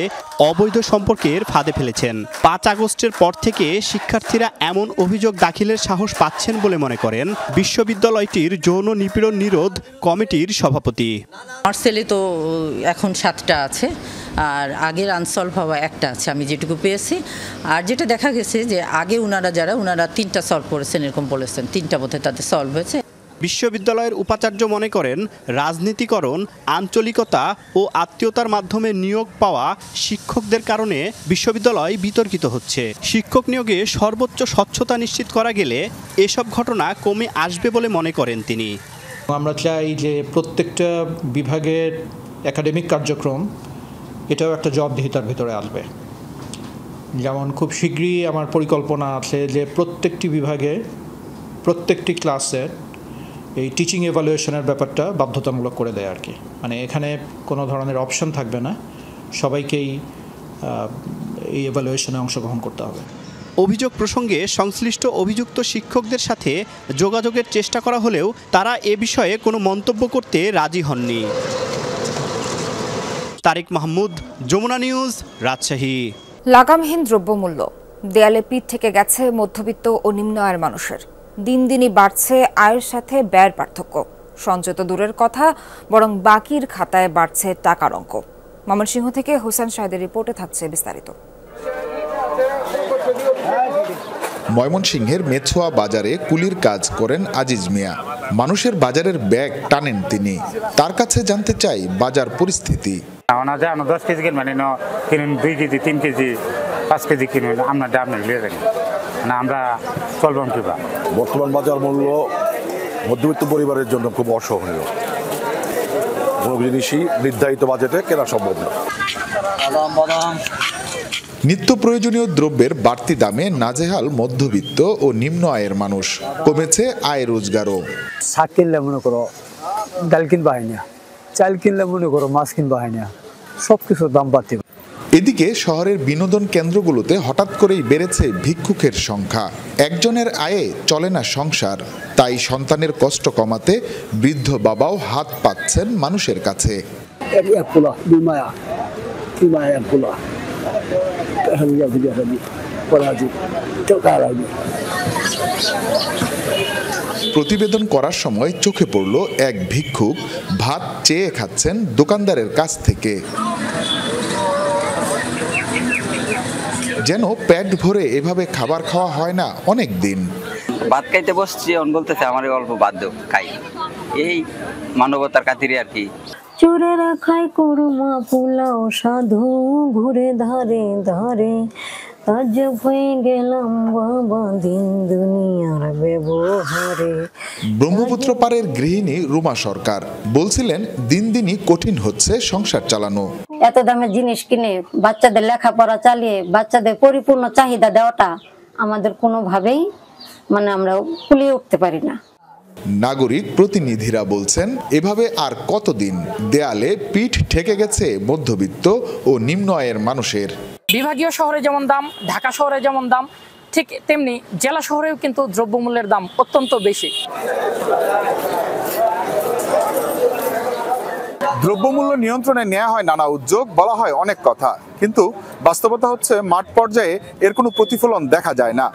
অবৈধ সম্পর্কের ফাঁদে ফেলেছেন। 5 আগস্টের পর থেকে শিক্ষার্থীরা এমন অভিযোগ দাখিলের সাহস পাচ্ছেন বলে মনে করেন বিশ্ববিদ্যালয়টির যৌন নিপীড়ন নিরোধ কমিটির সভাপতি। আমার সেলে তো এখন 7টা আছে, আর আগের আনসলভ হওয়া একটা আছে আমি যেটুকু পেয়েছি। আর যেটা দেখা গেছে যে আগে ওনারা 3টা সলভ করেছেন এরকম বলেছেন, 3টা বোধহয় তাদের সলভ হয়েছে। বিশ্ববিদ্যালয়ের উপাচার্য মনে করেন রাজনীতিকরণ, আঞ্চলিকতা ও আত্মীয়তার মাধ্যমে নিয়োগ পাওয়া শিক্ষকদের কারণে বিশ্ববিদ্যালয় বিতর্কিত হচ্ছে। শিক্ষক নিয়োগে সর্বোচ্চ স্বচ্ছতা নিশ্চিত করা গেলে এসব ঘটনা কমে আসবে বলে মনে করেন তিনি। আমরা চাই যে প্রত্যেকটা বিভাগের একাডেমিক কার্যক্রম এটাও একটা জবাবদিহিতার ভিতরে আসবে। যেমন খুব শীঘ্রই আমার পরিকল্পনা আছে যে প্রত্যেকটি বিভাগে প্রত্যেকটি ক্লাসের এই টিচিং এভালুয়েশনের ব্যাপারটা বাধ্যতামূলক করে দেয় আর কি। মানে এখানে কোনো ধরনের অপশন থাকবে না, সবাইকেই এই এভালুয়েশনে অংশগ্রহণ করতে হবে। অভিযোগ প্রসঙ্গে সংশ্লিষ্ট অভিযুক্ত শিক্ষকদের সাথে যোগাযোগের চেষ্টা করা হলেও তারা এ বিষয়ে কোনো মন্তব্য করতে রাজি হননি। তারিক মাহমুদ, যমুনা নিউজ, রাজশাহী। লাগামহীন দ্রব্যমূল্য, দেয়ালে পিঠ থেকে গেছে মধ্যবিত্ত ও নিম্ন আয়ের মানুষের। দিন দিনই বাড়ছে আয়ের সাথে ব্যয়ের পার্থক্য। সঞ্চয় তো দূরের কথা, বরং বাকির খাতায় বাড়ছে টাকার অঙ্ক। ময়মনসিংহ থেকে হোসেন শাহেদের রিপোর্টে থাকছে বিস্তারিত। ময়মনসিংহের মেছোয়া বাজারে কুলির কাজ করেন আজিজ মিয়া। মানুষের বাজারের ব্যাগ টানেন তিনি। তার কাছে জানতে চাই বাজার পরিস্থিতি। 10 কেজি কিনুন, 2 কেজি, 3 কেজি, 5 কেজি কিনুন, আপনার দাম লিয়ে দেন। না আমরা চলবাম কিবা। বর্তমান বাজার মূল্য মধ্যবিত্ত পরিবারের জন্য খুব অসহনীয়। কোনো জিনিসই নির্ধারিত বাজেটে কেনা সম্ভব না। নিত্য প্রয়োজনীয় দ্রব্যের বাড়তি দামে নাজেহাল মধ্যবিত্ত ও নিম্ন আয়ের মানুষ। কমেছে আয় রোজগারও। শাক কিনলে মনে করো ডাল কিনবা হয় না, চাল কিনলে মনে করো মাছ কিনবা হয় না, সবকিছুর দাম বাড়তি। এদিকে শহরের বিনোদন কেন্দ্রগুলোতে হঠাৎ করেই বেড়েছে ভিক্ষুকের সংখ্যা। একজনের আয়ে চলে না সংসার, তাই সন্তানের কষ্ট কমাতে বৃদ্ধ বাবাও হাত পাতছেন মানুষের কাছে। প্রতিবেদন করার সময় চোখে পড়ল এক ভিক্ষুক ভাত চেয়ে খাচ্ছেন দোকানদারের কাছ থেকে। যেন পেট ভরে এভাবে খাবার খাওয়া হয় না অনেক দিন। ভাত খাইতে বসছি, বলতেছে আমার অল্প বাদ দাও খাই, এই মানবতার খাতিরে আর কি। চোরে রাখাই করুমা পোলাও সাধু ঘুরে ধারে ধারে, আজ হয়ে গেলাম বাবা দিন দুনিয়ার ব্যবহারে। ব্রহ্মপুত্র পাড়ের গৃহিণী রুমা সরকার বলছিলেন দিন দিনই কঠিন হচ্ছে সংসার চালানো। এত দামের জিনিস কিনে বাচ্চাদের লেখাপড়া চালিয়ে বাচ্চাদের পরিপূর্ণ চাহিদা দেওয়াটা আমাদের কোনোভাবেই আমরা কুলিয়ে উঠতে পারি না। নাগরিক প্রতিনিধিরা বলছেন এভাবে আর কতদিন? দেয়ালে পিঠ ঠেকে গেছে মধ্যবিত্ত ও নিম্ন আয়ের মানুষের। বিভাগীয় শহরে যেমন দাম, ঢাকা শহরে যেমন দাম, ঠিক তেমনি জেলা শহরেও কিন্তু দ্রব্যমূল্যের দাম অত্যন্ত বেশি। দ্রব্যমূল্য নিয়ন্ত্রণে নেওয়া হয় নানা উদ্যোগ, বলা হয় অনেক কথা, কিন্তু বাস্তবতা হচ্ছে মাঠ পর্যায়ে এর কোনো প্রতিফলন দেখা যায় না।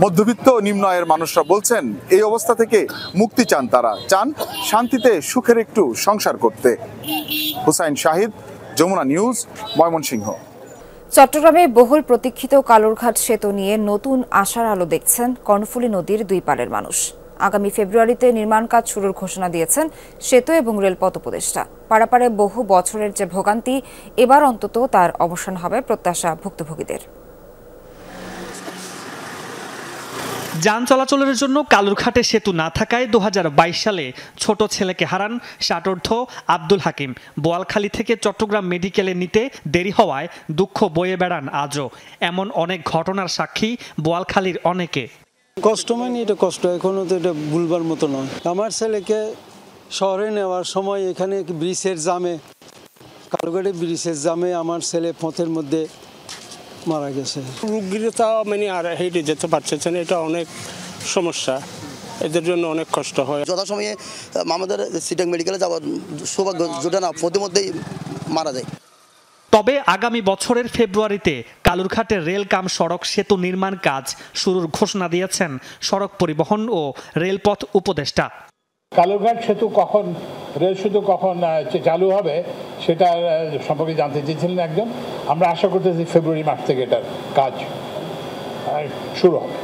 মধ্যবিত্ত ও নিম্ন আয়ের মানুষরা বলছেন এই অবস্থা থেকে মুক্তি চান তারা, চান শান্তিতে সুখের একটু সংসার করতে। হুসাইন শাহিদ, যমুনা নিউজ, ময়মনসিংহ। চট্টগ্রামে বহুল প্রতীক্ষিত কালুরঘাট সেতু নিয়ে নতুন আশার আলো দেখছেন কর্ণফুলী নদীর দুই পাড়ের মানুষ। আগামী ফেব্রুয়ারিতে নির্মাণ কাজ শুরুর ঘোষণা দিয়েছেন সেতু এবং রেলপথ উপদেষ্টা। পারাপারে বহু বছরের যে ভোগান্তি, এবার অন্তত তার অবসান হবে প্রত্যাশা ভুক্তভোগীদের। যান চলাচলের জন্য কালুরঘাটে সেতু না থাকায় 2022 সালে ছোট ছেলেকে হারান ষাটোর্ধ্ব আব্দুল হাকিম। বোয়ালখালী থেকে চট্টগ্রাম মেডিকেলে নিতে দেরি হওয়ায় দুঃখ বয়ে বেড়ান আজও। এমন অনেক ঘটনার সাক্ষী বোয়ালখালীর অনেকে। কষ্ট মানে এটা কষ্ট, এখনো তো এটা ভুলবার মতো নয়। আমার ছেলেকে শহরে নেওয়ার সময় এখানে ব্রিজের জামে, কালুঘাটে ব্রিজের জামে আমার ছেলে পথের মধ্যে মারা গেছে। রোগীরা আর হেঁটে যেতে পারছে না, এটা অনেক সমস্যা, এদের জন্য অনেক কষ্ট হয়। যথাসময়ে আমাদের সিটাং মেডিকেলে যাওয়ার সৌভাগ্য জোটে না, মধ্যেই মারা যায়। তবে আগামী বছরের ফেব্রুয়ারিতে কালুরঘাটের রেল কাম সড়ক সেতু নির্মাণ কাজ শুরুর ঘোষণা দিয়েছেন সড়ক পরিবহন ও রেলপথ উপদেষ্টা। কালুরঘাট সেতু কখন, রেল সেতু কখন চালু হবে সেটা সম্পর্কে জানতে চেয়েছিলেন একজন। আমরা আশা করতেছি ফেব্রুয়ারি মাস থেকে এটার কাজ শুরু হবে।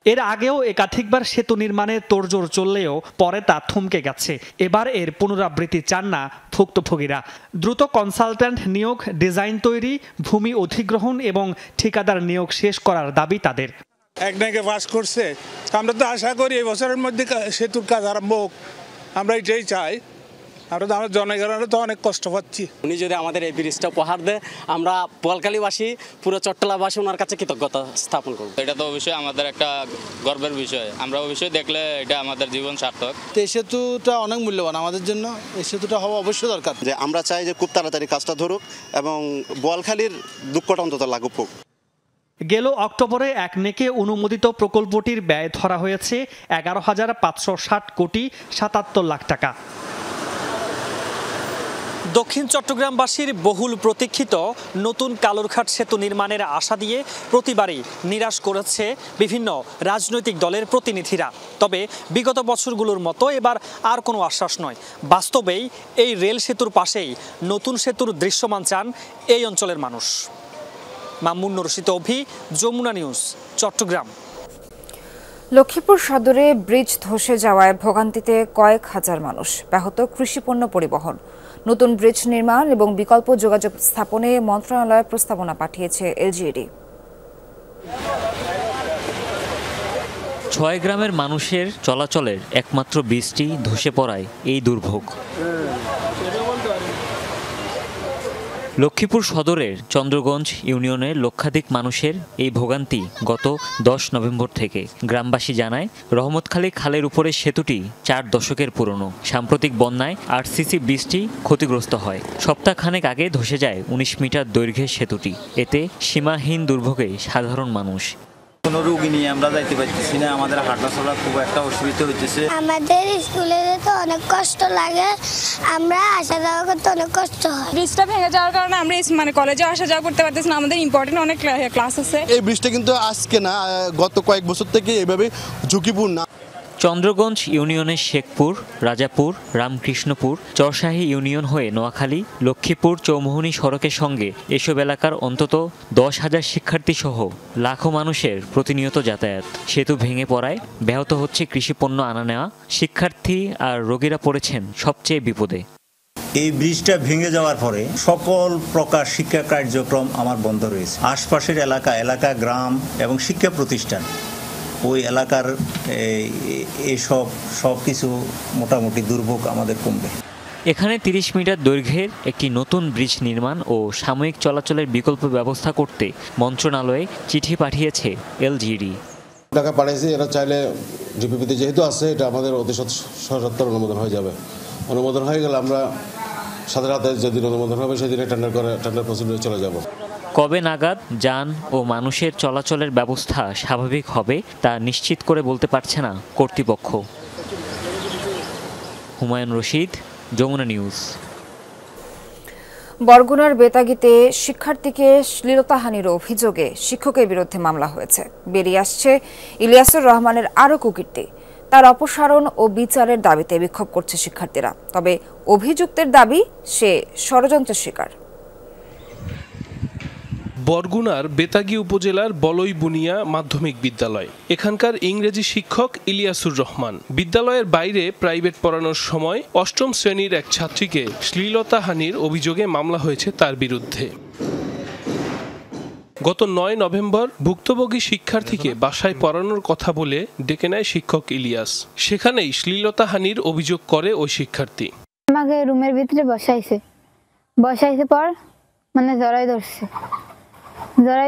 এর আগেও একাধিকবার সেতু নির্মাণের তোড়জোড় চললেও পরে তা থমকে গেছে। এবার এর পুনরাবৃত্তি চান না ভুক্তভোগীরা। দ্রুত কনসালট্যান্ট নিয়োগ, ডিজাইন তৈরি, ভূমি অধিগ্রহণ এবং ঠিকাদার নিয়োগ শেষ করার দাবি তাদের। এক নাকি পাস করছে, আমরা তো আশা করি এই বছরের মধ্যে সেতুর কাজ আরম্ভ হোক, আমরা এটাই চাই। আমরা তো আমার জনগণের তো অনেক কষ্ট পাচ্ছি। উনি যদি আমাদের এই ব্রিজটা উপহার দেয়, আমরা বোয়ালখালীবাসী, পুরো চট্টগ্রামবাসী ওনার কাছে কৃতজ্ঞতা স্থাপন করব। এটা তো অবশ্যই আমাদের একটা গর্বের বিষয়, আমরা অবশ্যই দেখলে এটা আমাদের জীবন সার্থক। এই সেতুটা অনেক মূল্যবান আমাদের জন্য, এই সেতুটা হওয়া অবশ্যই দরকার। যে আমরা চাই যে খুব তাড়াতাড়ি কাজটা ধরুক এবং বোয়ালখালীর দুঃখটা অন্তত লাঘব হোক। গেল অক্টোবরে এক নেকে অনুমোদিত প্রকল্পটির ব্যয় ধরা হয়েছে 11,560 কোটি 77 লাখ টাকা। দক্ষিণ চট্টগ্রামবাসীর বহুল প্রতীক্ষিত নতুন কালুরঘাট সেতু নির্মাণের আশা দিয়ে প্রতিবারই নিরাশ করেছে বিভিন্ন রাজনৈতিক দলের প্রতিনিধিরা। তবে বিগত বছরগুলোর মতো এবার আর কোনো আশ্বাস নয়। বাস্তবেই এই রেল সেতুর পাশেই নতুন সেতুর দৃশ্যমান চান এই অঞ্চলের মানুষ। মামুন রশিদ অভি, যমুনা নিউজ, চট্টগ্রাম। লক্ষ্মীপুর সদরে ব্রিজ ধসে যাওয়ায় ভোগান্তিতে কয়েক হাজার মানুষ। ব্যাহত কৃষিপণ্য পরিবহন। নতুন ব্রিজ নির্মাণ এবং বিকল্প যোগাযোগ স্থাপনে মন্ত্রণালয় প্রস্তাবনা পাঠিয়েছে এলজিইডি। 6 গ্রামের মানুষের চলাচলের একমাত্র ব্রিজটি ধসে পড়ায় এই দুর্ভোগ। লক্ষ্মীপুর সদরের চন্দ্রগঞ্জ ইউনিয়নের লক্ষাধিক মানুষের এই ভোগান্তি গত 10 নভেম্বর থেকে। গ্রামবাসী জানায়, রহমতখালী খালের উপরে সেতুটি 4 দশকের পুরনো। সাম্প্রতিক বন্যায় আরসিসি ব্রিজটি ক্ষতিগ্রস্ত হয়। সপ্তাহখানেক আগে ধসে যায় 19 মিটার দৈর্ঘ্যের সেতুটি। এতে সীমাহীন দুর্ভোগে সাধারণ মানুষ। কোনো রোগী নিয়ে আমরা যাইতে পারতেছি না, আমাদের হাঁটা চলা খুব একটা অসুবিধা হইতেছে। আমাদের স্কুলে যেতে অনেক কষ্ট লাগে, আমরা আসা যাওয়া করতে অনেক কষ্ট হয়। ব্রিজটা ভেঙে যাওয়ার কারণে আমরা মানে কলেজে আসা যাওয়া করতে পারতেছি না, আমাদের ইম্পর্টেন্ট অনেক ক্লাস আছে। এই ব্রিজটা কিন্তু আজকে না, গত কয়েক বছর থেকে এভাবে ঝুঁকিপূর্ণ। চন্দ্রগঞ্জ ইউনিয়নের শেখপুর, রাজাপুর, রামকৃষ্ণপুর, চরশাহী ইউনিয়ন হয়ে নোয়াখালী, লক্ষ্মীপুর চৌমুহনী সড়কের সঙ্গে এসব এলাকার অন্তত 10,000 শিক্ষার্থী সহ লাখো মানুষের প্রতিনিয়ত যাতায়াত। সেতু ভেঙে পড়ায় ব্যাহত হচ্ছে কৃষিপণ্য আনা নেওয়া। শিক্ষার্থী আর রোগীরা পড়েছেন সবচেয়ে বিপদে। এই ব্রিজটা ভেঙে যাওয়ার পরে সকল প্রকার শিক্ষা কার্যক্রম আমার বন্ধ রয়েছে। আশপাশের এলাকা, গ্রাম এবং শিক্ষা প্রতিষ্ঠান, ওই এলাকার সব কিছু মোটামুটি দুর্ভোগ আমাদের কমবে। এখানে 30 মিটার দৈর্ঘ্যের একটি নতুন ব্রিজ নির্মাণ ও সাময়িক চলাচলের বিকল্প ব্যবস্থা করতে মন্ত্রণালয়ে চিঠি পাঠিয়েছে এলজিডি। টাকা পাঠিয়েছে, এরা চাইলে ডিপিপিতে যেহেতু আছে, এটা আমাদের অতি সত্বর অনুমোদন হয়ে যাবে। অনুমোদন হয়ে গেলে আমরা সাথে রাতে যেদিন অনুমোদন হবে সেদিনে টেন্ডার প্রসিডিউরে চলে যাব। কবে নাগাদ যান ও মানুষের চলাচলের ব্যবস্থা স্বাভাবিক হবে তা নিশ্চিত করে বলতে পারছে না কর্তৃপক্ষ। হুমায়ুন রশিদ, যমুনা নিউজ। বরগুনার বেতাগীতে শিক্ষার্থীকে শ্লীলতাহানির অভিযোগে শিক্ষকের বিরুদ্ধে মামলা হয়েছে। বেরিয়ে আসছে ইলিয়াসুর রহমানের আরও কুকীর্তি। তার অপসারণ ও বিচারের দাবিতে বিক্ষোভ করছে শিক্ষার্থীরা। তবে অভিযুক্তের দাবি সে ষড়যন্ত্রের শিকার। বরগুনার বেতাগী উপজেলার বলই বুনিয়া মাধ্যমিক বিদ্যালয়। এখানকার ইংরেজি শিক্ষক ইলিয়াসুর রহমান বিদ্যালয়ের বাইরে প্রাইভেট পড়ানোর সময় 8ম শ্রেণীর এক ছাত্রীকে শ্লীলতাহানির অভিযোগে মামলা হয়েছে তার বিরুদ্ধে। গত 9 নভেম্বর ভুক্তভোগী শিক্ষার্থীকে বাসায় পড়ানোর কথা বলে ডেকে নেয় শিক্ষক ইলিয়াস। সেখানেই শ্লীলতাহানির অভিযোগ করে ওই শিক্ষার্থী। আমাকে রুমের ভিতরে বসাইছে পর মানে জড়াই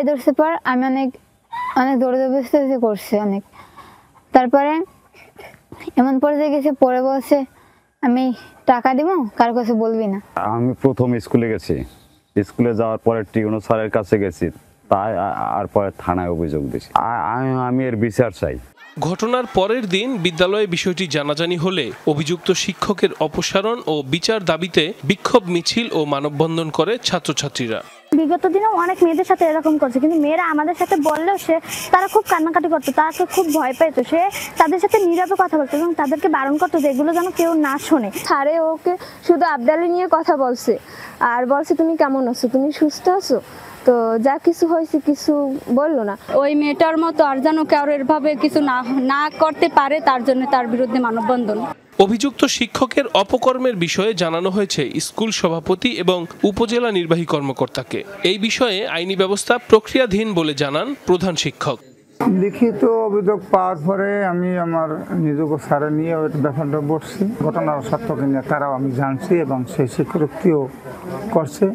ধরছে পর আমি অনেক দৌড়ে করছে অনেক। তারপরে এমন পর্যায়ে গেছে, পরে বলছে আমি টাকা দিব, কার কাছে বলবি না। আমি প্রথম স্কুলে গেছি, স্কুলে যাওয়ার পরে টিউনো স্যারের কাছে গেছি, তাই আর পরে থানায় অভিযোগ দিয়েছি। আমি এর বিচার চাই। ঘটনার পরের দিন বিদ্যালয়ে বিষয়টি জানাজানি হলে অভিযুক্ত শিক্ষকের অপসারণ ও বিচার দাবিতে বিক্ষোভ মিছিল ও মানববন্ধন করে ছাত্রছাত্রীরা। বিগত দিনেও অনেক মেয়েদের সাথে এরকম করছে, কিন্তু মেয়েরা আমাদের সাথে বললেও তারা খুব কান্নাকাটি করতো, তাকে খুব ভয় পাইতো। সে তাদের সাথে নীরবে কথা বলতো এবং তাদেরকে বারণ করতো যে এগুলো যেন কেউ না শোনে। স্যারে ওকে শুধু আবদালি নিয়ে কথা বলছে আর বলছে তুমি কেমন আছো, তুমি সুস্থ আছো, তো যা কিছু হয়েছে কিছু বললো না। ওই মেয়েটার মতো আর যেন কারো এভাবে কিছু না করতে পারে, তার জন্য তার বিরুদ্ধে মানববন্ধন। অভিযুক্ত শিক্ষকের অপকর্মের বিষয়ে জানানো হয়েছে স্কুল সভাপতি এবং উপজেলা নির্বাহী কর্মকর্তাকে। এই বিষয়ে আইনি ব্যবস্থা প্রক্রিয়াধীন বলে জানান প্রধান শিক্ষক। লিখিত অভিযোগ পাওয়ার পরে আমি আমার নিযোগ স্যারে নিয়ে ওই ব্যাপারটা বসছি। ঘটনার সত্যকে নিয়ে তারাও আমি জানছি এবং সেই স্বীকৃতিও করছে।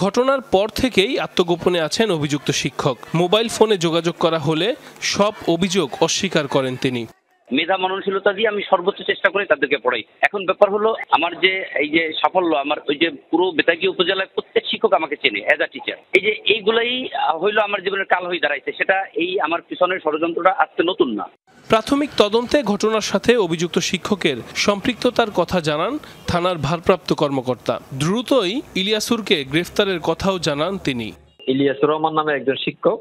ঘটনার পর থেকেই আত্মগোপনে আছেন অভিযুক্ত শিক্ষক। মোবাইল ফোনে যোগাযোগ করা হলে সব অভিযোগ অস্বীকার করেন তিনি। মেধা মননশীলতা দিয়ে আমি সর্বোচ্চ চেষ্টা করে তাদেরকে পড়াই। এখন ব্যাপার হলো আমার যে এই যে সাফল্য, আমার ওই যে পুরো বেতাগী উপজেলায় প্রত্যেক শিক্ষক আমাকে চেনে অ্যাজ আ টিচার। এই যে এইগুলাই হইলো আমার জীবনের কাল হয়ে দাঁড়াইছে। সেটা এই আমার পিছনের ষড়যন্ত্রটা আজকে নতুন না। প্রাথমিক তদন্তে ঘটনার সাথে অভিযুক্ত শিক্ষকের সম্পৃক্ততার কথা জানান থানার ভারপ্রাপ্ত কর্মকর্তা। দ্রুতই ইলিয়াসুরকে গ্রেফতারের কথাও জানান তিনি। ইলিয়াসুর রহমান নামে একজন শিক্ষক,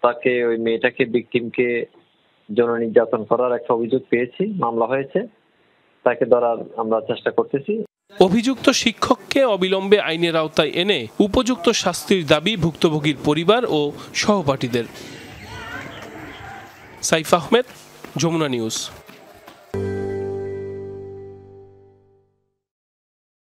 তাকে ওই মেয়েটাকে ভিকটিমকে যৌন নির্যাতন করার একটা অভিযোগ পেয়েছি, মামলা হয়েছে, তাকে ধরার আমরা চেষ্টা করতেছি। অভিযুক্ত শিক্ষককে অবিলম্বে আইনের আওতায় এনে উপযুক্ত শাস্তির দাবি ভুক্তভোগীর পরিবার ও সহপাঠীদের। সাইফ আহমেদ, যমুনা নিউজ।